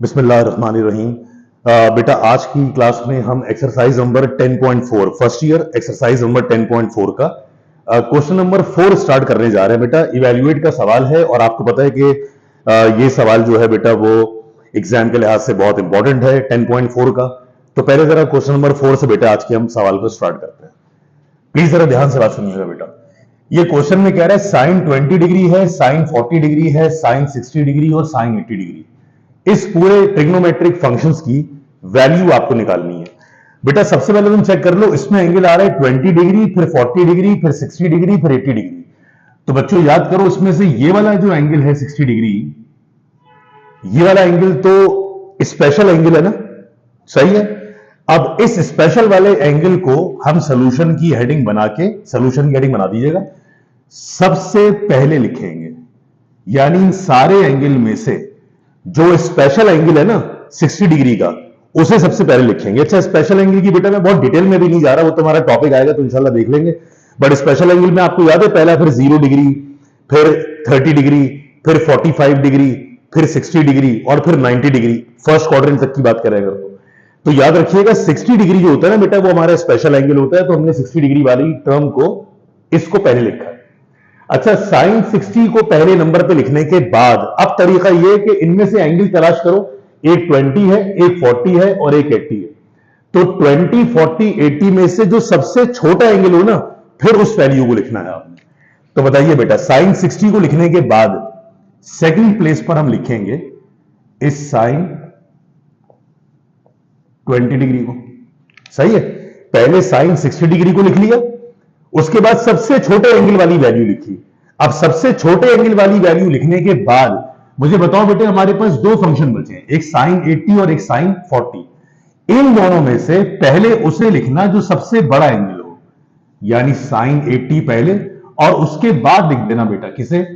बिस्मिल्लाहिर्रहमानिर्रहीम। बेटा आज की क्लास में हम exercise number 10.4 first year exercise number 10.4 का क्वेश्चन नंबर 4 स्टार्ट करने जा रहे हैं। बेटा इवैल्यूएट का सवाल है और आपको पता है कि ये सवाल जो है बेटा वो एग्जाम के लिहाज से बहुत इंपॉर्टेंट है 10.4 का। तो पहले जरा क्वेश्चन नंबर 4 से बेटा आज के हम सवाल को स्टार्ट करते हैं। प्लीज जरा ध्यान से बात सुनिएगा बेटा। ये क्वेश्चन में कह रहा है साइन 20 डिग्री है, साइन 40 डिग्री है, साइन 60 डिग्री और साइन 80 डिग्री। इस पूरे ट्रिग्नोमेट्रिक फंक्शंस की वैल्यू आपको निकालनी है। बेटा सबसे पहले तुम चेक कर लो, इसमें एंगल आ रहा है 20 डिग्री, फिर 40 डिग्री, फिर 60 डिग्री, फिर 80 डिग्री। तो बच्चों याद करो, इसमें से ये वाला जो एंगल है 60 डिग्री, ये वाला एंगल तो स्पेशल एंगल है ना, सही है। अब इस स्पेशल वाले एंगल को हम सॉल्यूशन की हेडिंग बना दीजिएगा। सबसे पहले लिखेंगे, यानी सारे एंगल में से जो स्पेशल एंगल है ना 60 डिग्री का, उसे सबसे पहले लिखेंगे। अच्छा, स्पेशल एंगल की बेटा मैं बहुत डिटेल में भी नहीं जा रहा, वो तुम्हारा टॉपिक आएगा तो इंशाल्लाह देख लेंगे। बट स्पेशल एंगल में आपको याद है, पहला फिर 0 डिग्री, फिर 30 डिग्री, फिर 45 डिग्री, फिर 60 डिग्री और फिर 90 डिग्री। फर्स्ट क्वाड्रेंट तक की बात करेंगे तो याद रखिएगा 60 डिग्री जो होता है ना बेटा, वो हमारा स्पेशल एंगल होता है। तो हमने 60 डिग्री वाली टर्म को, इसको पहले लिखा है। अच्छा, साइन 60 को पहले नंबर पे लिखने के बाद अब तरीका यह कि इनमें से एंगल तलाश करो। एक 20 है, एक 40 है और एक 80 है। तो 20, 40, 80 में से जो सबसे छोटा एंगल हो ना, फिर उस वैल्यू को लिखना है आपने। तो बताइए बेटा, साइन 60 को लिखने के बाद सेकंड प्लेस पर हम लिखेंगे इस साइन 20 डिग्री को, सही है। पहले साइन 60 डिग्री को लिख लिया, उसके बाद सबसे छोटे एंगल वाली वैल्यू लिखी। अब सबसे छोटे एंगल वाली वैल्यू लिखने के बाद मुझे बताओ बेटे, हमारे पास दो फंक्शन बचे हैं, एक साइन 80 और एक साइन 40। इन दोनों में से पहले उसे लिखना जो सबसे बड़ा एंगल हो, यानी साइन 80 पहले और उसके बाद लिख देना बेटा किसे,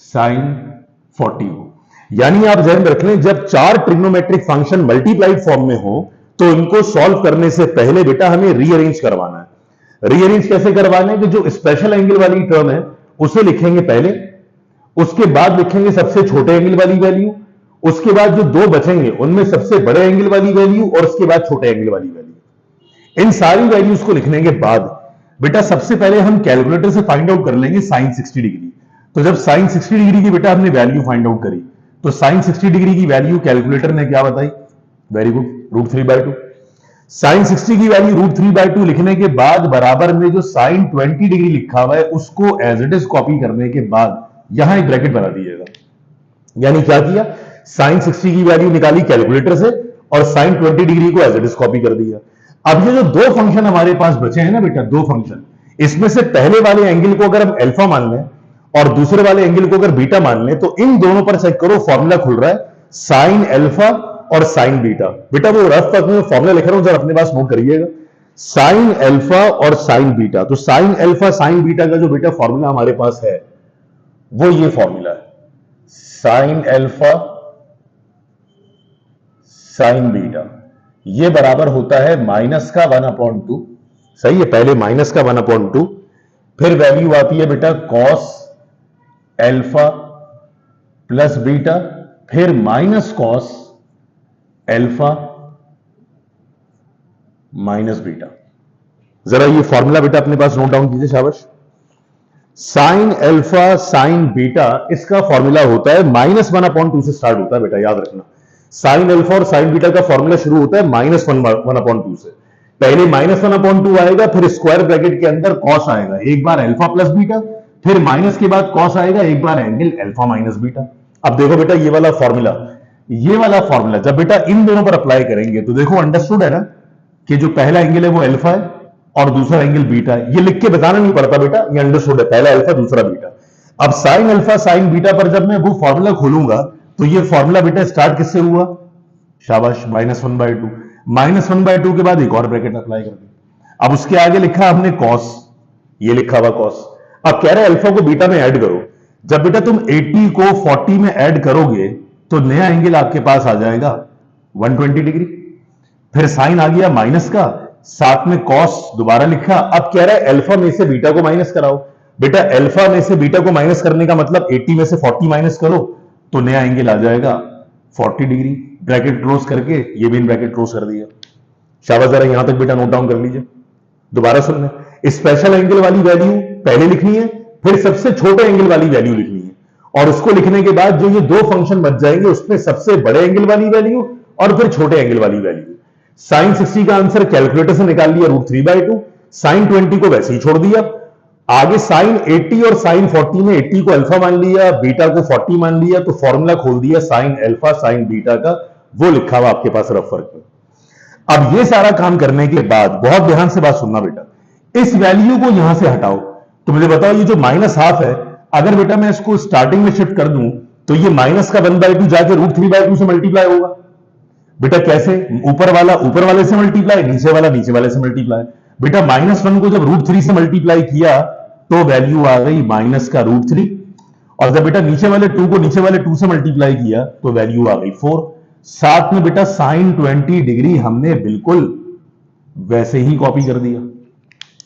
साइन 40 हो। यानी आप ध्यान रख लें, जब चार ट्रिग्नोमेट्रिक फंक्शन मल्टीप्लाइड फॉर्म में हो तो इनको सॉल्व करने से पहले बेटा हमें रीअरेंज करवाना है। रीअरेंज कैसे करवाना है कि जो स्पेशल एंगल वाली टर्म है उसे लिखेंगे पहले, उसके बाद लिखेंगे सबसे छोटे एंगल वाली वैल्यू, उसके बाद जो दो बचेंगे उनमें सबसे बड़े एंगल वाली वैल्यू और उसके बाद छोटे एंगल वाली वैल्यू। इन सारी वैल्यूज को लिखने के बाद बेटा सबसे पहले हम कैलकुलेटर से फाइंड आउट कर लेंगे साइन 60 डिग्री। तो जब साइन 60 डिग्री की बेटा हमने वैल्यू फाइंड आउट करी, तो साइन 60 डिग्री की वैल्यू कैलकुलेटर ने क्या बताई, वेरी गुड, √3/2। साइन 60 की वैल्यू √3/2 लिखने के बाद बराबर में जो साइन 20 डिग्री लिखा हुआ है उसको एज इट इज कॉपी करने के बाद यहां एक ब्रैकेट बना दीजिएगा। यानी क्या किया, साइन 60 की वैल्यू निकाली कैलकुलेटर से और साइन 20 डिग्री को एज इट इज कॉपी कर दिया। अब ये जो दो फंक्शन हमारे पास बचे हैं ना बेटा, दो फंक्शन, इसमें से पहले वाले एंगल को अगर हम अल्फा मान लें और दूसरे वाले एंगल को अगर बीटा मान लें, तो इन दोनों पर चेक करो, फॉर्मूला खुल रहा है साइन अल्फा और साइन बीटा। बेटा वो रफ तक में फॉर्मूला लिख रहा हूं, जरा अपने पास नोट करिएगा, साइन अल्फा और साइन बीटा। तो साइन अल्फा साइन बीटा का जो बेटा फॉर्मूला हमारे पास है वो ये फॉर्मूला है, साइन अल्फा साइन बीटा, ये बराबर होता है माइनस का 1/2, सही है। पहले माइनस का 1/2, फिर वैल्यू आती है बेटा कॉस अल्फा प्लस बीटा, फिर minus cos alpha minus beta. जरा ये फॉर्मूला बेटा अपने पास नोट डाउन कीजिए, शाबाश। साइन अल्फा साइन बीटा, इसका फॉर्मूला होता है -1/2 से स्टार्ट होता है बेटा, याद रखना। साइन अल्फा और साइन बीटा का फॉर्मूला शुरू होता है -1/2 से। पहले -1/2 आएगा, फिर स्क्वायर ब्रैकेट के अंदर कॉस आएगा, एक बार अल्फा प्लस बीटा, फिर माइनस के बाद कॉस आएगा, एक बार एंगल अल्फा माइनस बीटा। अब देखो बेटा ये वाला फॉर्मूला जब बेटा इन दोनों पर अप्लाई करेंगे तो देखो अंडरस्टूड है ना कि जो पहला एंगल है वो अल्फा है और दूसरा एंगल बीटा है। ये लिख के बताना नहीं पड़ता बेटा, ये अंडरस्टूड है, पहला अल्फा दूसरा बीटा। अब साइन अल्फा साइन बीटा पर जब मैं वो फॉर्मूला खोलूंगा तो ये फॉर्मूला बेटा स्टार्ट किससे हुआ, शाबाश, -1/2। -1/2 के बाद एक और ब्रैकेट अप्लाई कर दिया। अब उसके आगे लिखा हमने कॉस, ये लिखा हुआ कॉस। अब कह रहे अल्फा को बीटा में ऐड करो। जब बेटा तुम 80 को 40 में ऐड करोगे तो नया एंगल आपके पास आ जाएगा 120 डिग्री। फिर साइन आ गया माइनस का, साथ में कॉस दोबारा लिखा। अब कह रहा है अल्फा में से बीटा को माइनस कराओ। बेटा अल्फा में से बीटा को माइनस करने का मतलब 80 में से 40 माइनस करो तो नया एंगल आ जाएगा 40 डिग्री, ब्रैकेट क्लोज करके ये भी ब्रैकेट क्लोज कर दिया। शाबाश, जरा यहां तक बेटा नोट डाउन कर लीजिए। दोबारा सुन लें, स्पेशल एंगल वाली वैल्यू पहले लिखनी है, फिर सबसे छोटे एंगल वाली वैल्यू लिखनी है, और उसको लिखने के बाद जो ये दो फंक्शन बच जाएंगे उसमें सबसे बड़े एंगल वाली वैल्यू और फिर छोटे एंगल वाली वैल्यू। साइन 60 का आंसर कैलकुलेटर से निकाल लिया √3/2, साइन 20 को वैसे ही छोड़ दिया। आगे साइन 80 और साइन 40 में 80 को अल्फा मान लिया, बीटा को 40 मान लिया, तो फॉर्मूला खोल दिया साइन अल्फा साइन बीटा का, वो लिखा हुआ आपके पास रफ वर्क में। अब ये सारा काम करने के बाद बहुत ध्यान से बात सुनना बेटा, इस वैल्यू को यहां से हटाओ, तो मुझे बताओ ये जो -½ है, अगर बेटा मैं इसको स्टार्टिंग में शिफ्ट कर दूं तो ये माइनस का 1/2 जाके √3/2 से मल्टीप्लाई होगा। बेटा कैसे? ऊपर वाला ऊपर वाले से मल्टीप्लाई, नीचे वाला नीचे वाले से मल्टीप्लाई। बेटा -1 को जब √3 से मल्टीप्लाई किया तो वैल्यू आ गई माइनस का √3, और जब बेटा नीचे वाले 2 को नीचे वाले 2 से मल्टीप्लाई किया तो वैल्यू आ गई 4। साथ में बेटा साइन 20 डिग्री हमने बिल्कुल वैसे ही कॉपी कर दिया।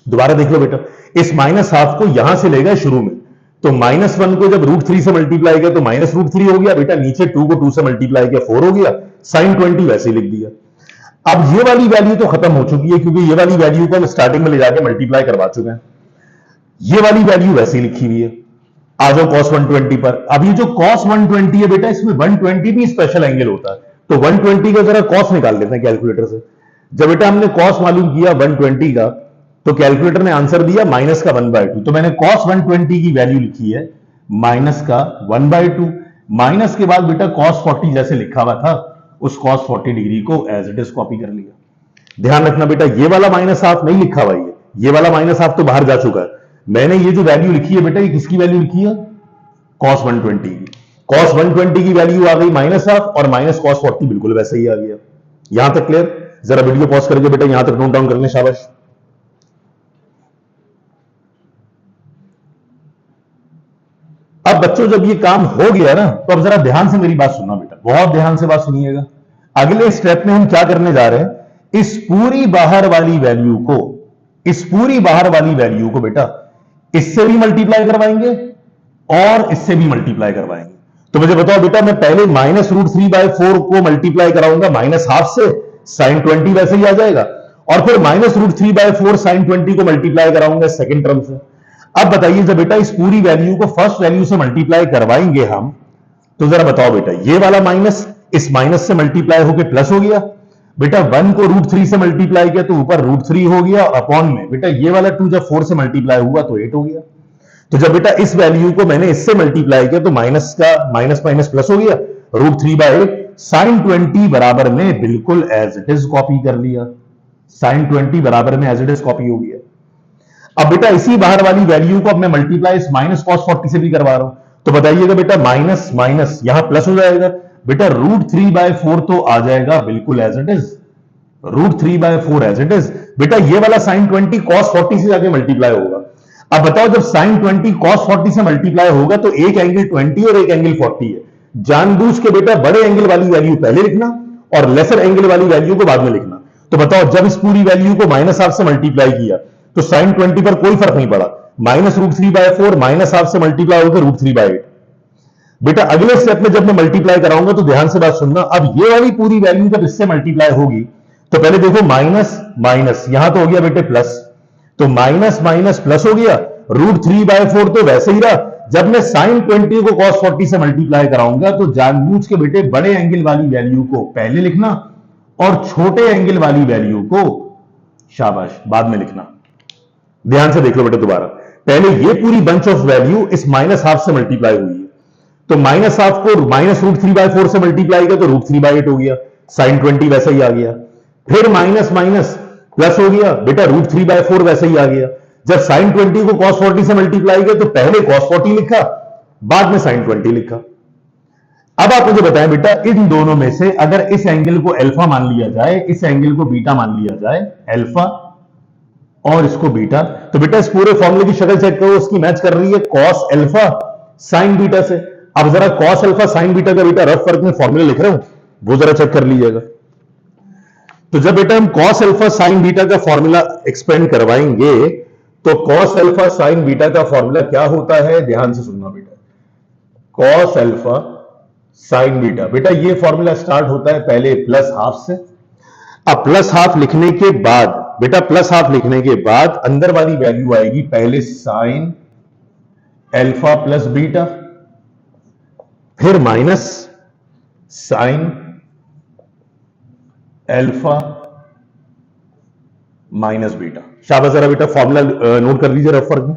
दोबारा देख लो बेटा, इस -½ को यहां से लेगा शुरू में, तो -1 को जब √3 से मल्टीप्लाई किया तो -√3 हो गया। बेटा नीचे 2 को 2 से मल्टीप्लाई किया 4 हो गया, साइन 20 वैसे लिख दिया। अब ये वाली वैल्यू तो खत्म हो चुकी है क्योंकि ये वाली वैल्यू को हम स्टार्टिंग में ले जाके मल्टीप्लाई करवा चुके हैं। ये वाली वैल्यू वैसे लिखी हुई है। आ जाओ cos 120 पर। अब ये जो cos 120 है बेटा, इसमें 120 भी स्पेशल एंगल होता है, तो 120 का जरा cos निकाल लेते हैं कैलकुलेटर से। जब बेटा हमने cos मालूम किया 120 का, तो कैलकुलेटर ने आंसर दिया माइनस का 1/2, तो मैंने cos 120 की वैल्यू लिखी है माइनस का 1/2। माइनस के बाद बेटा cos 40 जैसे लिखा हुआ था, उस cos 40 डिग्री को एज इट इज कॉपी कर लिया। ध्यान रखना बेटा, ये वाला -½ नहीं लिखा हुआ, ये वाला -½ तो बाहर जा चुका है। मैंने ये जो वैल्यू लिखी है बेटा, ये किसकी वैल्यू लिखी है? cos 120 की। cos 120 की वैल्यू आ गई -½ और माइनस cos 40 बिल्कुल वैसे ही आ गया। यहां तक क्लियर? जरा वीडियो पॉज करके बेटा यहां तक नोट डाउन कर लें, शाबाश। अब बच्चों जब ये काम हो गया ना, तो अब जरा ध्यान से मेरी बात सुनना बेटा, बहुत ध्यान से बात सुनिएगा। अगले स्टेप में हम क्या करने जा रहे हैं, इस पूरी बाहर वाली वैल्यू को बेटा इससे भी मल्टीप्लाई करवाएंगे और इससे भी मल्टीप्लाई करवाएंगे। तो मुझे बताओ बेटा, मैं पहले -√3/4 को मल्टीप्लाई कराऊंगा -½ से, साइन 20 वैसे ही आ जाएगा, और फिर -√3/4 साइन 20 को मल्टीप्लाई कराऊंगा सेकंड टर्म से। अब बताइए, जब बेटा इस पूरी वैल्यू को फर्स्ट वैल्यू से मल्टीप्लाई करवाएंगे हम, तो जरा बताओ बेटा, ये वाला माइनस इस माइनस से मल्टीप्लाई होकर प्लस हो गया। बेटा 1 को √3 से मल्टीप्लाई किया तो ऊपर √3 हो गया, अपॉन में बेटा ये वाला 2 जब 4 से मल्टीप्लाई हुआ तो 8 हो गया। तो जब बेटा इस वैल्यू को मैंने इससे मल्टीप्लाई किया तो माइनस का माइनस माइनस प्लस हो गया, √3/8 साइन 20 बराबर में बिल्कुल एज इट इज कॉपी कर लिया। साइन 20 बराबर में एज इट इज कॉपी हो गया। अब बेटा इसी बाहर वाली वैल्यू को अब मैं मल्टीप्लाई इस -cos 40 से भी करवा रहा हूं, तो बताइएगा बेटा माइनस माइनस यहां प्लस हो जाएगा। बेटा √3/4 तो आ जाएगा बिल्कुल as it is, √3/4 as it is. बेटा ये वाला साइन 20 cos 40 से जाके मल्टीप्लाई होगा। अब बताओ, जब साइन 20 cos 40 से मल्टीप्लाई होगा तो एक एंगल 20 और एक एंगल 40 है। जानबूझ के बेटा बड़े एंगल वाली वैल्यू पहले लिखना और लेसर एंगल वाली वैल्यू को बाद में लिखना। तो बताओ, जब इस पूरी वैल्यू को -½ से मल्टीप्लाई किया तो साइन 20 पर कोई फर्क नहीं पड़ा, -√3/4 -½ से मल्टीप्लाई होकर √3/8। बेटा अगले स्टेप में जब मैं मल्टीप्लाई कराऊंगा तो ध्यान से बात सुनना, अब ये वाली पूरी वैल्यू जब इससे मल्टीप्लाई होगी तो पहले देखो माइनस माइनस, यहां तो हो गया बेटे प्लस, तो माइनस माइनस प्लस हो गया, √3/4 तो वैसे ही रहा। जब मैं साइन 20 को cos 40 से मल्टीप्लाई कराऊंगा तो जानबूझ के बेटे बड़े एंगल वाली वैल्यू को पहले लिखना और छोटे एंगल वाली वैल्यू को शाबाश बाद में लिखना। ध्यान से देख लो बेटा दोबारा, पहले ये पूरी बंच ऑफ वैल्यू इस -½ से मल्टीप्लाई हुई है, तो -½ को -√3/4 से मल्टीप्लाई किया तो √3/8 हो गया, साइन 20 वैसा ही आ गया। फिर माइनस माइनस प्लस हो गया, बेटा √3/4 वैसे ही आ गया। जब साइन 20 को cos 40 से मल्टीप्लाई किया तो पहले cos 40 लिखा, बाद में साइन 20 लिखा। अब आप मुझे बताएं बेटा, इन दोनों में से अगर इस एंगल को अल्फा मान लिया जाए, इस एंगल को बीटा मान लिया जाए, अल्फा और इसको बीटा, तो बेटा इस पूरे फॉर्मूले की शक्ल चेक करो, उसकी मैच कर रही है cos अल्फा साइन बीटा से। अब जरा cos अल्फा साइन बीटा का बेटा रफ वर्क में फॉर्मूला लिख रहे हो, वो जरा चेक कर लीजिएगा। तो जब बेटा हम cos अल्फा साइन बीटा का फॉर्मूला एक्सपेंड करवाएंगे तो cos अल्फा साइन बीटा का फॉर्मूला क्या होता है, ध्यान से सुनना बेटा। cos alpha sign beta. बेटा ये फॉर्मूला स्टार्ट होता है पहले प्लस हाफ से। अब प्लस हाफ लिखने के बाद बेटा, प्लस हाफ लिखने के बाद अंदर वाली वैल्यू आएगी पहले साइन एल्फा प्लस बीटा, फिर minus sine alpha minus beta. शाबाश, जरा बेटा फॉर्मूला नोट कर लीजिए रफ में,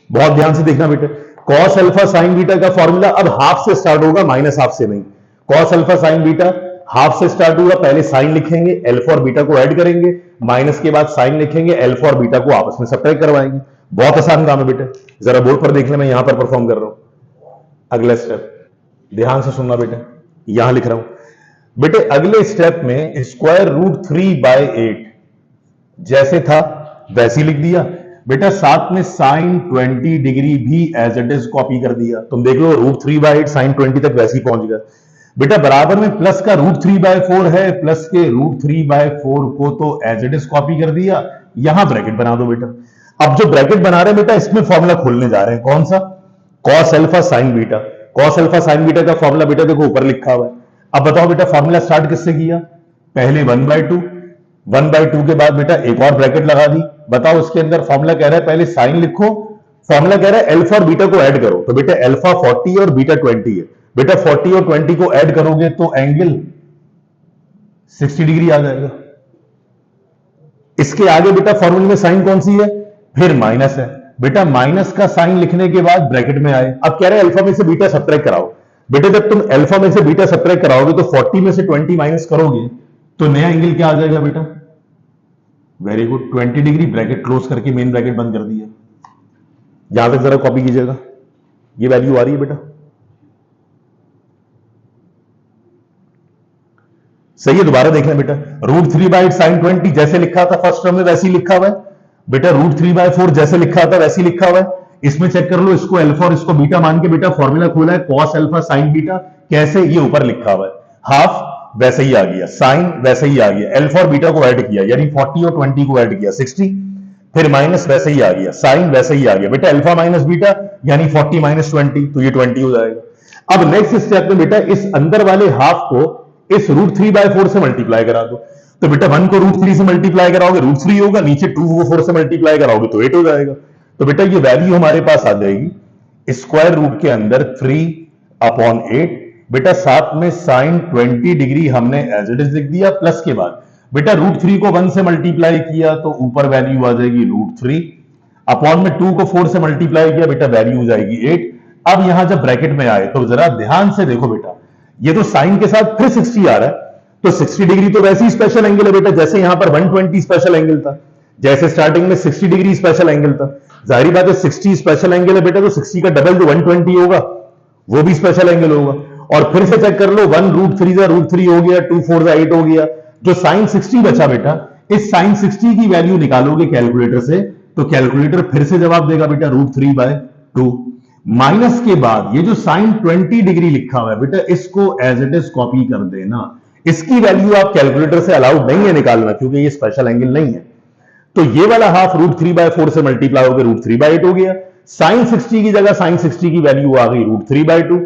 बहुत ध्यान से देखना बेटा। कॉस अल्फा साइन बीटा का फॉर्मूला अब हाफ से स्टार्ट होगा, माइनस हाफ से नहीं। Cos alpha sign beta half से स्टार्ट होगा, पहले साइन लिखेंगे, अल्फा और बीटा को ऐड करेंगे, माइनस के बाद साइन लिखेंगे, अल्फा और बीटा को आपस में सब्ट्रैक्ट करवाएंगे। बहुत आसान काम है बेटा, जरा बोर्ड पर देख ले, मैं यहां पर परफॉर्म कर रहा हूं। अगला स्टेप ध्यान से सुनना बेटा, यहां लिख रहा हूं बेटे। अगले स्टेप में स्क्वायर रूट 3/8 जैसे था वैसे लिख दिया बेटा, साथ में साइन 20 डिग्री भी एज इट इज कॉपी कर दिया। तुम देख लो रूट 3/8 साइन 20 तक वैसे ही पहुंच गया बेटा। बराबर में प्लस का रूट 3/4 है, प्लस के रूट 3/4 को तो एज इट इज कॉपी कर दिया। यहां ब्रैकेट बना दो बेटा। अब जो ब्रैकेट बना रहे हैं बेटा, इसमें फॉर्मूला खोलने जा रहे हैं, कौन सा? Cos alpha sign beta. Cos alpha sign beta का फॉर्मूला बेटा देखो ऊपर लिखा हुआ है। अब बताओ बेटा फॉर्मूला स्टार्ट किससे किया? पहले 1/2, 1/2 के बाद बेटा एक और ब्रैकेट लगा दी। बताओ इसके अंदर फॉर्मूला कह रहा है पहले साइन लिखो, फॉर्मूला कह रहा है अल्फा और बीटा को ऐड करो। तो बेटा अल्फा 40 और बीटा 20 है बेटा, 40 और 20 को ऐड करोगे तो एंगल 60 डिग्री आ जाएगा। इसके आगे बेटा फॉर्मूले में साइन कौन सी है? फिर माइनस है बेटा। माइनस का साइन लिखने के बाद ब्रैकेट में आए। अब कह रहे हैं अल्फा में से बीटा सब्ट्रैक्ट कराओ। बेटे जब तुम अल्फा में से बीटा सब्ट्रैक्ट कराओगे तो 40 में से 20 माइनस करोगे तो नया एंगल क्या आ जाएगा बेटा? Very good, 20 degree. Bracket close करके मेन ब्रैकेट बंद कर दिया। यहां तक जरा कॉपी कीजिएगा, ये वैल्यू आ रही है बेटा, सही है? दोबारा देख लें बेटा, रूट 3/8 साइन 20 जैसे लिखा था फर्स्ट टर्म में वैसे ही लिखा हुआ है बेटा। रूट 3/4 जैसे लिखा था वैसे ही लिखा हुआ है। इसमें चेक कर लो, इसको अल्फा और इसको बीटा मान के बेटा फॉर्मूला खोला है कॉस अल्फा साइन बीटा। कैसे? ये ऊपर लिखा हुआ है, हाफ वैसे ही आ गया, साइन वैसे ही आ गया, अल्फा और बीटा को ऐड किया यानी 40 और 20 को ऐड किया 60, फिर माइनस वैसे ही आ गया, साइन वैसे ही आ गया बेटा, अल्फा माइनस बीटा यानी 40 माइनस 20 तो ये 20 हो जाएगा। अब नेक्स्ट स्टेप में बेटा इस अंदर वाले हाफ को इस रूट 3/4 से मल्टीप्लाई करा दो। तो बेटा 1 को रूट 3 से मल्टीप्लाई कराओगे रूट 3 होगा, नीचे 2 को 4 से मल्टीप्लाई कराओगे तो 8 हो जाएगा। तो बेटा ये वैल्यू हमारे पास आ जाएगी स्क्वायर रूट के अंदर 3/8 बेटा, साथ में साइन 20 डिग्री हमने एज इट इज लिख दिया। प्लस के बाद बेटा रूट 3 को 1 से मल्टीप्लाई किया तो ऊपर वैल्यू आ जाएगी रूट 3 अपॉन में 2 को 4 से मल्टीप्लाई किया बेटा वैल्यू हो जाएगी 8। अब यहां जब ब्रैकेट में आए तो जरा ध्यान से देखो बेटा, ये तो साइन के साथ फिर 60 आ रहा है तो 60 डिग्री तो वैसे ही स्पेशल एंगल है बेटा, जैसे यहां पर 120 स्पेशल एंगल था, जैसे स्टार्टिंग में 60 डिग्री स्पेशल एंगल था। जाहिर बात है 60 स्पेशल एंगल है बेटा, तो 60 का डबल जो 120 होगा वो भी स्पेशल एंगल होगा। और फिर से चेक कर लो, 1 रूट 3 हो गया, 2 4 8 हो गया, जो साइन 60 बचा बेटा, इस साइन 60 की वैल्यू निकालोगे कैलकुलेटर से तो कैलकुलेटर फिर से जवाब देगा बेटा रूट 3/2। माइनस के बाद ये जो साइन 20 डिग्री लिखा हुआ है बेटा, इसको एज इट इज कॉपी कर देना। इसकी वैल्यू आप कैलकुलेटर से अलाउड नहीं है निकालना क्योंकि ये स्पेशल एंगल नहीं है। तो ये वाला हाफ रूट 3/4 से मल्टीप्लाई होकर रूट 3/8 हो गया। साइन 60 की जगह साइन 60 की वैल्यू आ गई रूट 3/2,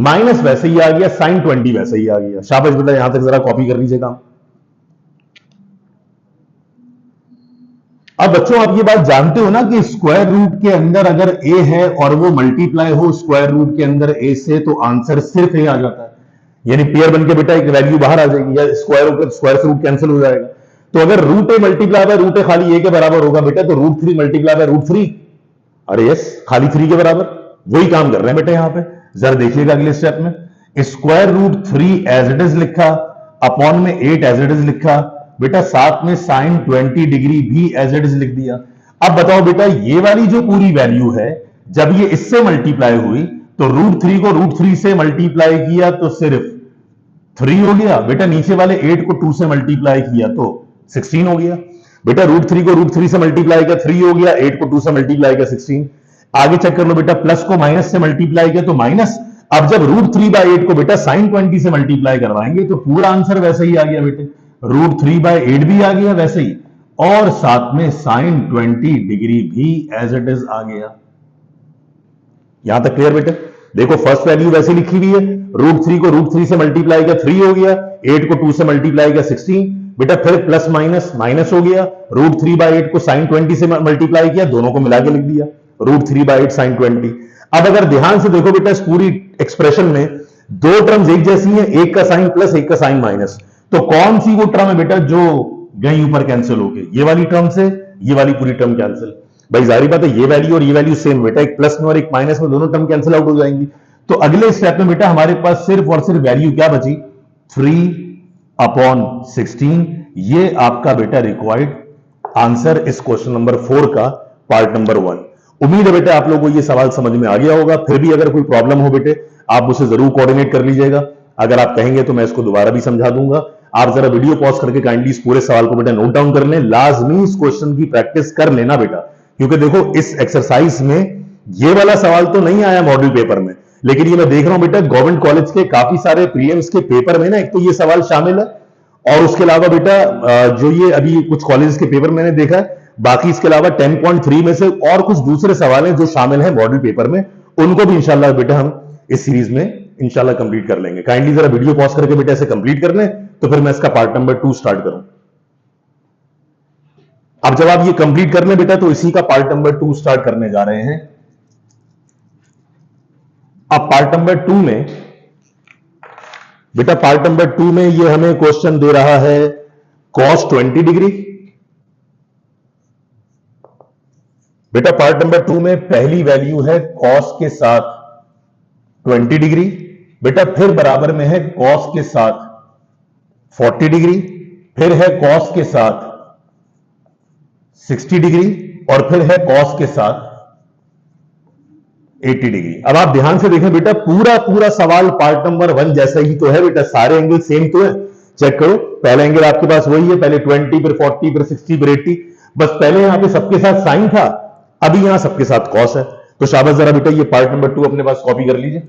माइनस वैसे ही आ गया, साइन 20 वैसे ही आ गया। शाबाश बेटा, यहां तक जरा कॉपी कर लीजिएगा। अब बच्चों आप ये बात जानते हो ना कि स्क्वायर रूट के अंदर अगर ए है और वो मल्टीप्लाई हो स्क्वायर रूट के अंदर ए से तो आंसर सिर्फ ए आ जाता है, यानी पेयर बन के बेटा एक वैल्यू बाहर आ जाएगी या स्क्वायर से रूट कैंसिल हो जाएगा। तो अगर root A multiply by root A खाली ए के बराबर होगा बेटा तो रूट 3 मल्टीप्लाई बाय रूट 3, अरे यस खाली 3 के बराबर, वही काम कर रहे हैं बेटा यहां पे। जरा देखिएगा अगले स्टेप में, square root 3 as it is लिखा अपॉन में 8 एज इट इज लिखा बेटा, साथ में साइन 20 डिग्री भी एज इट इज लिख दिया। अब बताओ बेटा ये वाली जो पूरी वैल्यू है जब ये इससे मल्टीप्लाई हुई तो रूट 3 को रूट 3 से मल्टीप्लाई किया तो सिर्फ 3 हो गया बेटा, नीचे वाले 8 को 2 से मल्टीप्लाई किया तो 16 हो गया बेटा। रूट 3 को रूट 3 से मल्टीप्लाई किया 3 हो गया, 8 को 2 से मल्टीप्लाई किया 16। आगे चेक कर लो बेटा, प्लस को माइनस से मल्टीप्लाई किया तो माइनस। अब जब रूट 3/8 को बेटा साइन 20 से मल्टीप्लाई करवाएंगे तो पूरा आंसर वैसे ही आ गया बेटे, रूट 3/8 भी आ गया वैसे ही, और साथ में साइन 20 डिग्री भी एज इट इज आ गया। यहां तक क्लियर बेटे? देखो फर्स्ट वैल्यू वैसे लिखी हुई है, √3 को √3 से मल्टीप्लाई किया 3 हो गया, 8 को 2 से मल्टीप्लाई किया 16, बेटा फिर प्लस माइनस माइनस हो गया, √3/8 को sin 20 से मल्टीप्लाई किया, दोनों को मिला के लिख दिया √3/8 sin 20। अब अगर ध्यान से देखो बेटा इस पूरी एक्सप्रेशन में दो टर्म्स एक जैसी हैं, एक का साइन प्लस एक का साइन माइनस, तो कौन सी वो टर्म है बेटा जो गई ऊपर कैंसिल हो गई? ये वाली टर्म से ये वाली पूरी टर्म कैंसिल। भाई जाहिर बात है ये वैल्यू और ये वैल्यू सेम बेटा, एक प्लस में और एक माइनस में दोनों टर्म कैंसिल आउट हो जाएंगी। तो अगले स्टेप में बेटा हमारे पास सिर्फ और सिर्फ वैल्यू क्या बची? 3/16। ये आपका बेटा रिक्वायर्ड आंसर इस क्वेश्चन नंबर 4 का पार्ट नंबर 1। उम्मीद है बेटा आप लोगों को ये सवाल समझ में आ गया होगा। फिर भी अगर कोई प्रॉब्लम हो बेटे आप उसे जरूर कोऑर्डिनेट कर लीजिएगा। अगर आप कहेंगे तो मैं इसको दोबारा भी समझा दूंगा। आप जरा वीडियो पॉज करके काइंडली इस पूरे सवाल को बेटा नोट डाउन कर लें। लाजमी इस क्वेश्चन की प्रैक्टिस कर लेना बेटा, क्योंकि देखो इस एक्सरसाइज में ये वाला सवाल तो नहीं आया मॉडल पेपर में, लेकिन ये मैं देख रहा हूं बेटा गवर्नमेंट कॉलेज के काफी सारे प्रीलिम्स के पेपर में ना एक तो ये सवाल शामिल है, और उसके अलावा बेटा जो ये अभी कुछ कॉलेज के पेपर मैंने देखा है, बाकी इसके अलावा 10.3 में से और कुछ दूसरे सवाल हैं जो शामिल हैं मॉडल पेपर में, उनको भी इंशाल्लाह बेटा हम इस सीरीज में इंशाल्लाह कंप्लीट कर लेंगे। काइंडली जरा वीडियो पॉज करके बेटा इसे कंप्लीट कर लें, तो फिर मैं इसका पार्ट नंबर 2 स्टार्ट करूं। अब जब आप ये कंप्लीट कर लें बेटा तो इसी का पार्ट नंबर 2 स्टार्ट करने जा रहे हैं। अब पार्ट नंबर 2 में बेटा पार्ट नंबर 2 में ये हमें क्वेश्चन दे रहा है cos 20 डिग्री। बेटा पार्ट नंबर 2 में पहली वैल्यू है cos के साथ 20 डिग्री, बेटा फिर बराबर में है cos के साथ 40 डिग्री, फिर है cos के साथ 60 डिग्री, और फिर है cos के साथ 80 डिग्री। अब आप ध्यान से देखें बेटा पूरा पूरा सवाल पार्ट नंबर 1 जैसा ही तो है बेटा, सारे एंगल सेम तो है। चेक करो, पहला एंगल आपके पास वही है, पहले 20 फिर 40 फिर 60 फिर 80, बस पहले यहां पे सबके साथ साइन था, अभी यहां सबके साथ कॉस है। तो शाबाश, जरा बेटा ये पार्ट नंबर 2 अपने पास कॉपी कर लीजिए।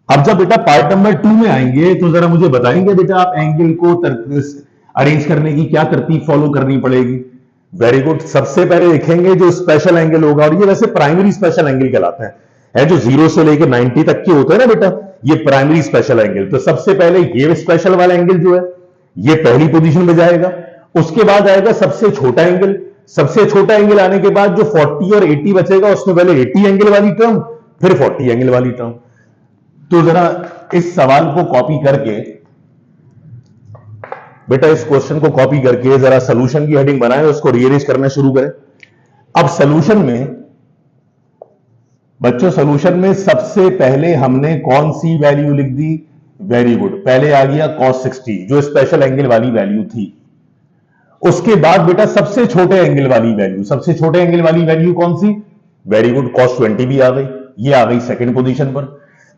अब जब बेटा पार्ट नंबर 2 में आएंगे तो जरा मुझे बताएंगे बेटा आप एंगल को अरेंज करने की क्या तरतीब फॉलो करनी पड़ेगी? Very good. सबसे पहले देखेंगे जो स्पेशल एंगल होगा, और ये वैसे प्राइमरी स्पेशल एंगल कहलाते हैं, जो 0 से लेकर 90 तक के होते हैं ना बेटा, ये प्राइमरी स्पेशल एंगल। तो सबसे पहले ये स्पेशल वाला एंगल जो है ये पहली पोजीशन में जाएगा। उसके बाद आएगा सबसे छोटा एंगल। सबसे छोटा एंगल आने के बाद जो 40 और 80 बचेगा उसमें पहले 80 एंगल वाली टर्म फिर 40 एंगल वाली टर्म। तो जरा इस सवाल को कॉपी करके बेटा इस क्वेश्चन को कॉपी करके जरा सॉल्यूशन की हेडिंग बनाएं, उसको रीअरेंज करना शुरू करें। अब सॉल्यूशन में बच्चों, सॉल्यूशन में सबसे पहले हमने कौन सी वैल्यू लिख दी? वेरी गुड, पहले आ गया cos 60 जो स्पेशल एंगल वाली वैल्यू थी। उसके बाद बेटा सबसे छोटे एंगल वाली वैल्यू, सबसे छोटे एंगल वाली वैल्यू कौन सी? वेरी गुड, cos 20 भी आ गई, ये आ गई सेकंड पोजीशन पर।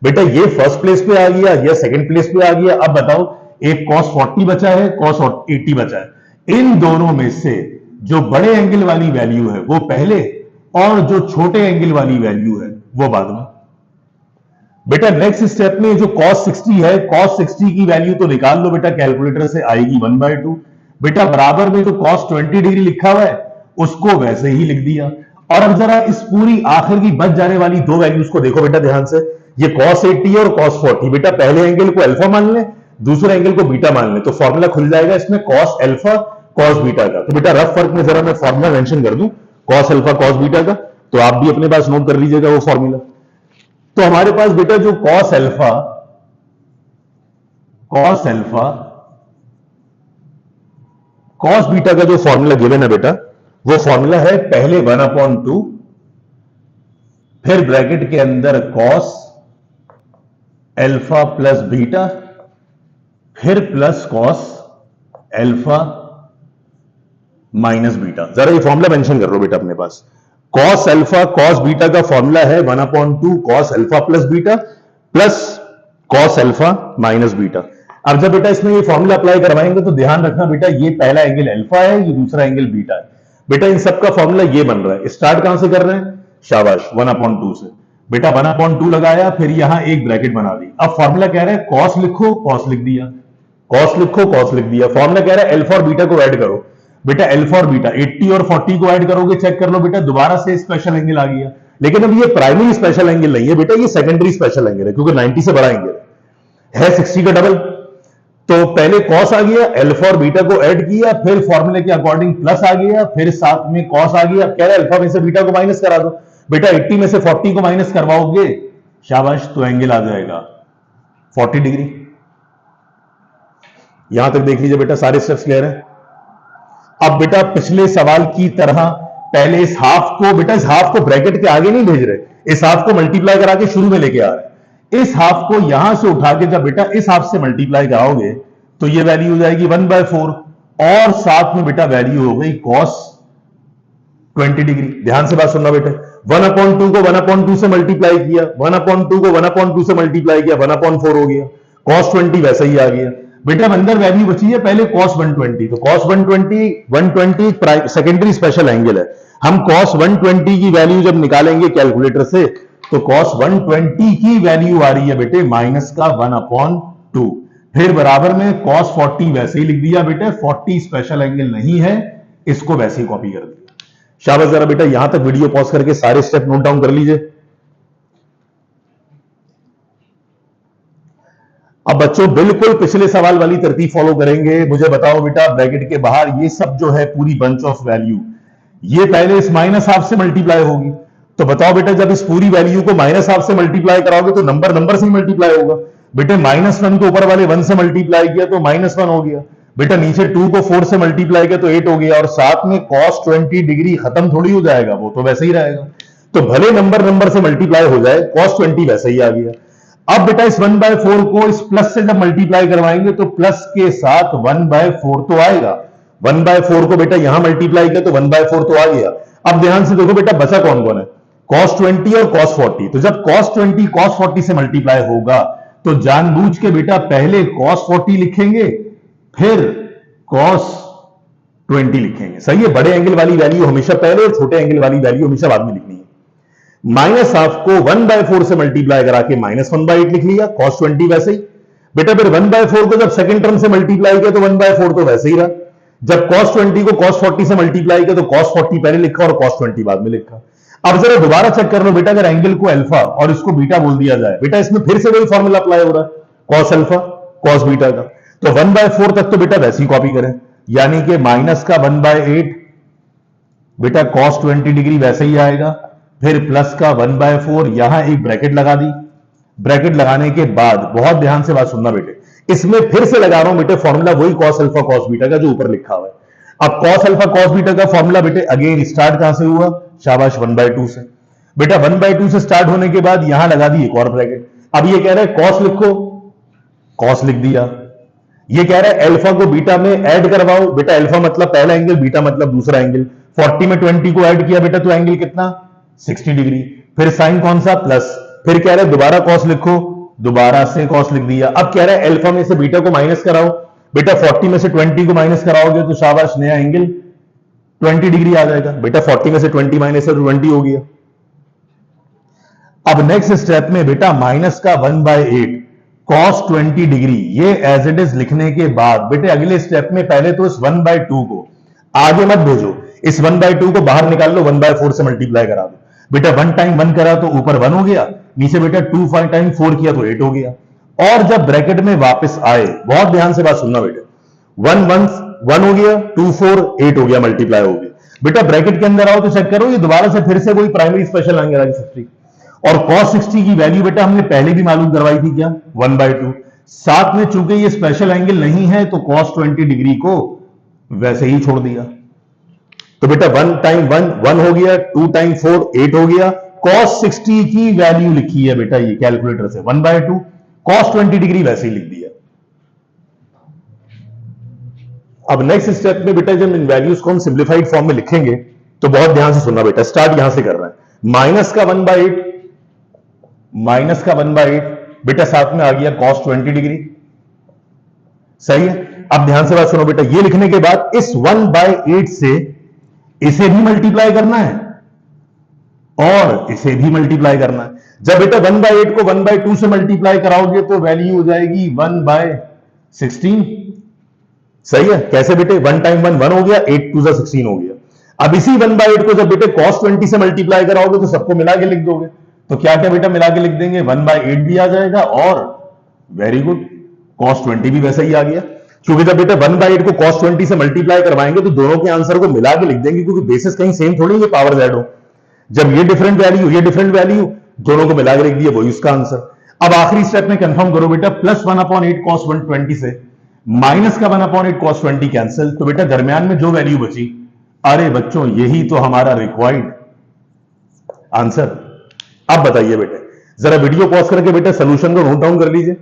बेटा ये फर्स्ट प्लेस पे आ गया, ये सेकंड प्लेस पे आ गया। अब बताओ, एक cos 40 बचा है, cos 80 बचा है, इन दोनों में से जो बड़े एंगल वाली वैल्यू है वो पहले, और जो छोटे एंगल वाली वैल्यू है वो बाद में। बेटा नेक्स्ट स्टेप में जो cos 60 है, cos 60 की वैल्यू तो निकाल लो बेटा, कैलकुलेटर से आएगी 1/2। बेटा बराबर में जो cos 20 डिग्री लिखा हुआ है उसको वैसे ही लिख दिया। और अब जरा इस पूरी आखिर की बच जाने वाली दो वैल्यूज को देखो बेटा ध्यान से, ये cos 80 और cos 40। बेटा पहले एंगल को अल्फा मान लें, दूसरे एंगल को बीटा मान लें, तो फॉर्मूला खुल जाएगा इसमें cos अल्फा cos बीटा का। तो बेटा रफ फर्क में जरा मैं फॉर्मूला मेंशन कर दूं cos अल्फा cos बीटा का, तो आप भी अपने पास नोट कर लीजिएगा वो फॉर्मूला। तो हमारे पास बेटा जो cos अल्फा cos बीटा का जो फॉर्मूला गिवन है बेटा, वो फॉर्मूला है पहले 1/2 फिर ब्रैकेट के अंदर cos अल्फा प्लस बीटा फिर plus cos alpha minus beta. जरा ये फॉर्मूला मेंशन कर लो बेटा अपने पास। cos अल्फा cos बीटा का फॉर्मूला है 1/2 cos alpha plus beta plus cos alpha minus beta. अब जब बेटा इसमें ये फॉर्मूला अप्लाई करवाएंगे तो ध्यान रखना बेटा, ये पहला एंगल अल्फा है, ये दूसरा एंगल बीटा है। बेटा इन सबका फॉर्मूला ये बन रहा है। स्टार्ट कहां से कर रहे हैं? शाबाश, 1/2 से। बेटा 1/2 लगाया, फिर यहां एक ब्रैकेट बना दी। अब फॉर्मूला कह रहा है cos लिखो, cos लिख दिया, cos लिखो, cos लिख दिया। फॉर्मूला कह रहा है अल्फा और बीटा को ऐड करो। बेटा अल्फा और बीटा 80 और 40 को ऐड करोगे, चेक कर लो बेटा, दोबारा से स्पेशल एंगल आ गया। लेकिन अब ये प्राइमरी स्पेशल एंगल नहीं है बेटा, ये सेकेंडरी स्पेशल एंगल है, क्योंकि 90 से बड़ा एंगल है 60 का डबल। तो पहले कॉस आ गया, अल्फा और बीटा को ऐड किया, फिर फॉर्मूले के अकॉर्डिंग प्लस आ गया, फिर साथ में कॉस आ गया। कह रहे अल्फा में से बीटा को माइनस करा दो। बेटा 80 में से 40 को माइनस करवाओगे, शाबाश, तो एंगल आ जाएगा 40 डिग्री। यहां तक देख लीजिए बेटा, सारे स्टेप्स क्लियर हैं। अब बेटा पिछले सवाल की तरह पहले इस हाफ को, बेटा इस हाफ को ब्रैकेट के आगे नहीं भेज रहे, इस हाफ को मल्टीप्लाई करा के शुरू में लेके आ रहे। इस हाफ को यहां से उठा के जब बेटा इस हाफ से मल्टीप्लाई कराओगे तो ये वैल्यू हो जाएगी 1/4, और साथ में बेटा वैल्यू हो गई cos 20 डिग्री। ध्यान से बात सुनना बेटा, 1/2 को 1/2 से मल्टीप्लाई किया, 1/2 को 1/2 से मल्टीप्लाई किया, 1/4 हो गया, cos 20 वैसे ही आ गया। बेटा अंदर वैल्यू बची है पहले cos 120, तो cos 120 सेकेंडरी स्पेशल एंगल है। हम cos 120 की वैल्यू जब निकालेंगे कैलकुलेटर से, तो cos 120 की वैल्यू आ रही है बेटे -1/2, फिर बराबर में cos 40 वैसे ही लिख दिया बेटे, 40 स्पेशल एंगल नहीं है, इसको वैसे ही कॉपी कर दिया। शाबाश। जरा बेटा यहां तक वीडियो पॉज करके सारे स्टेप नोट डाउन कर लीजिए। अब बच्चों बिल्कुल पिछले सवाल वाली तरतीब फॉलो करेंगे। मुझे बताओ बेटा, ब्रैकेट के बाहर ये सब जो है पूरी बंच ऑफ वैल्यू, ये पहले इस -1/2 से मल्टीप्लाई होगी। तो बताओ बेटा, जब इस पूरी वैल्यू को -1/2 से मल्टीप्लाई कराओगे तो नंबर से ही मल्टीप्लाई होगा। बेटे -1 को ऊपर वाले 1 से मल्टीप्लाई किया तो -1 हो गया। बेटा नीचे 2 को 4 से मल्टीप्लाई किया तो 8 हो गया, और साथ में cos 20 डिग्री खत्म थोड़ी हो जाएगा, वो तो वैसे ही रहेगा। तो भले नंबर से मल्टीप्लाई हो जाए, cos 20 वैसे ही आ गया। अब बेटा इस 1/4 को इस प्लस से जब मल्टीप्लाई करवाएंगे तो प्लस के साथ 1/4 तो आएगा। 1/4 को बेटा यहां मल्टीप्लाई किया तो 1/4 तो आ गया। अब ध्यान से देखो बेटा, बचा कौन कौन है, cos 20 और cos 40। तो जब cos 20 cos 40 से मल्टीप्लाई होगा तो जानबूझ के बेटा पहले cos 40 लिखेंगे, फिर cos 20 लिखेंगे। सही है, बड़े एंगल वाली वैल्यू हमेशा पहले और छोटे एंगल वाली वैल्यू हमेशा बाद में लिखनी है। -1/2 को 1/4 से मल्टीप्लाई करा के -1/8 लिख लिया, cos 20 वैसे ही। बेटा फिर 1/4 को जब सेकंड टर्म से मल्टीप्लाई किया तो 1/4 तो वैसे ही रहा। जब cos 20 को cos 40 से मल्टीप्लाई किया तो cos 40 पहले लिखा और cos 20 बाद में लिखा। अब जरा दोबारा चेक कर लो बेटा, अगर एंगल को अल्फा और इसको बीटा बोल दिया जाए, बेटा इसमें फिर से वही फॉर्मूला अप्लाई हो रहा है, cos अल्फा cos बीटा का। तो 1/4 तक तो बेटा वैसे ही कॉपी करें, यानी कि -1/8 बेटा cos 20 डिग्री वैसे ही आएगा, फिर प्लस का 1/4, यहां एक ब्रैकेट लगा दी। ब्रैकेट लगाने के बाद बहुत ध्यान से बात सुनना बेटे, इसमें फिर से लगा रहा हूं बेटे फॉर्मूला वही cos अल्फा cos बीटा का जो ऊपर लिखा हुआ है। अब cos अल्फा cos बीटा का फॉर्मूला बेटे अगेन स्टार्ट कहां से हुआ, शाबाश 1/2 से। बेटा 1/2 से स्टार्ट होने के बाद यहां लगा दी एक और ब्रैकेट। अब ये कह रहा है cos लिखो, cos लिख दिया। ये कह रहा है अल्फा को बीटा में ऐड करवाओ, बेटा अल्फा मतलब पहला एंगल, बीटा मतलब दूसरा एंगल। 40 में 20 को ऐड किया बेटा तो एंगल कितना, 60 डिग्री। फिर साइन कौन सा, प्लस। फिर कह रहा है दोबारा cos लिखो, दोबारा से cos लिख दिया। अब कह रहा है अल्फा में से बीटा को माइनस कराओ, बेटा 40 में से 20 को माइनस कराओगे तो शाबाश नया एंगल 20 डिग्री आ जाएगा। बेटा 40 में से 20 माइनस है तो 20 हो गया। अब नेक्स्ट स्टेप में बेटा माइनस का 1/8 cos 20 डिग्री, ये एज इट इज लिखने के बाद बेटे अगले स्टेप में पहले तो इस 1/2 को आगे मत भेजो, इस 1/2 को बाहर निकाल लो, 1/4 से मल्टीप्लाई करा दो। बेटा 1 टाइम 1 करा तो ऊपर 1 हो गया, नीचे बेटा 2 टाइम 4 किया तो 8 हो गया। और जब ब्रैकेट में वापस आए, बहुत ध्यान से बात सुनना बेटा, 1 1 हो गया, 2 4 8 हो गया, मल्टीप्लाई हो गया। बेटा ब्रैकेट के अंदर आओ तो चेक करो, ये दोबारा से फिर से कोई प्राइमरी स्पेशल एंगल आ 60, और cos 60 की वैल्यू बेटा हमने पहले भी मालूम करवाई थी क्या, 1/2। साथ में चूंकि ये स्पेशल एंगल नहीं है तो cos 20 डिग्री को वैसे ही छोड़ दिया। तो बेटा 1 टाइम 1 हो गया, 2 टाइम 4 8 हो गया। cos 60 की वैल्यू लिखी है बेटा ये कैलकुलेटर से 1/2, cos 20 डिग्री वैसे ही लिख दिया। अब नेक्स्ट स्टेप में बेटा जब इन वैल्यूज को हम सिंप्लीफाइड फॉर्म में लिखेंगे तो बहुत ध्यान से सुनना बेटा, स्टार्ट यहां से कर रहे हैं, माइनस का 1/8 बेटा साथ में आ गया cos 20 डिग्री, सही है। अब ध्यान से बात सुनो बेटा, ये लिखने के बाद इस 1/8 से इसे भी मल्टीप्लाई करना है और इसे भी मल्टीप्लाई करना है। जब बेटा 1/8 को 1/2 से मल्टीप्लाई कराओगे तो वैल्यू हो जाएगी 1/16, सही है। कैसे बेटे, 1 टाइम 1 1 हो गया, 8 2 16 हो गया। अब इसी 1/8 को जब बेटे cos 20 से मल्टीप्लाई कराओगे तो सबको मिला के लिख दोगे। तो क्या क्या बेटा मिला के लिख देंगे, 1/8 भी आ जाएगा और वेरी गुड cos 20 भी वैसा ही आ गया। क्योंकि जब बेटा 1/8 को cos 20 से मल्टीप्लाई करवाएंगे तो दोनों के आंसर को मिला के लिख देंगे, क्योंकि बेसिस कहीं सेम थोड़ी ये पावर जेड हो। जब ये डिफरेंट वैल्यू ये डिफरेंट वैल्यू, दोनों को मिला के लिख दिया, वही उसका आंसर। अब आखिरी स्टेप में कंफर्म करो बेटा, +1/8 cos 120 से माइनस का 1/8 cos 20 कैंसिल, तो बेटा दरमियान में जो वैल्यू बची, अरे बच्चों यही तो हमारा रिक्वायर्ड आंसर। अब बताइए बेटे, जरा वीडियो पॉज करके बेटा सोल्यूशन को नोट डाउन कर लीजिए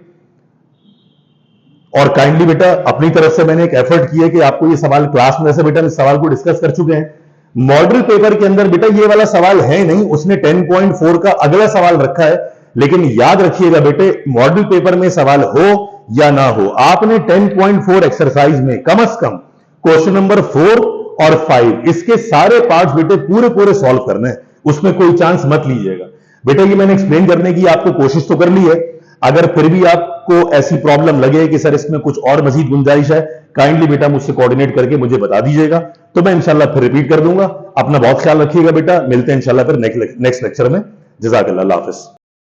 और काइंडली बेटा अपनी तरफ से मैंने एक एफर्ट किया कि आपको ये सवाल क्लास में से बेटा इस सवाल को डिस्कस कर चुके हैं। मॉडल पेपर के अंदर बेटा ये वाला सवाल है नहीं, उसने 10.4 का अगला सवाल रखा है। लेकिन याद रखिएगा बेटे, मॉडल पेपर में सवाल हो या ना हो, आपने 10.4 एक्सरसाइज में कम से कम क्वेश्चन नंबर 4 और 5 इसके सारे पार्ट्स बेटे पूरे पूरे सॉल्व करने हैं, उसमें कोई चांस मत लीजिएगा बेटा। ये मैंने एक्सप्लेन करने की आपको कोशिश तो कर ली है। अगर फिर भी आपको ऐसी प्रॉब्लम लगे कि सर इसमें कुछ और मजीद गुंजाइश है, काइंडली बेटा मुझसे कोऑर्डिनेट करके मुझे बता दीजिएगा, तो मैं इंशाल्लाह फिर रिपीट कर दूंगा। अपना बहुत ख्याल रखिएगा बेटा, मिलते हैं इंशाल्लाह फिर नेक्स्ट लेक्चर में। जज़ाकल्लाह, अल्लाह हाफिज।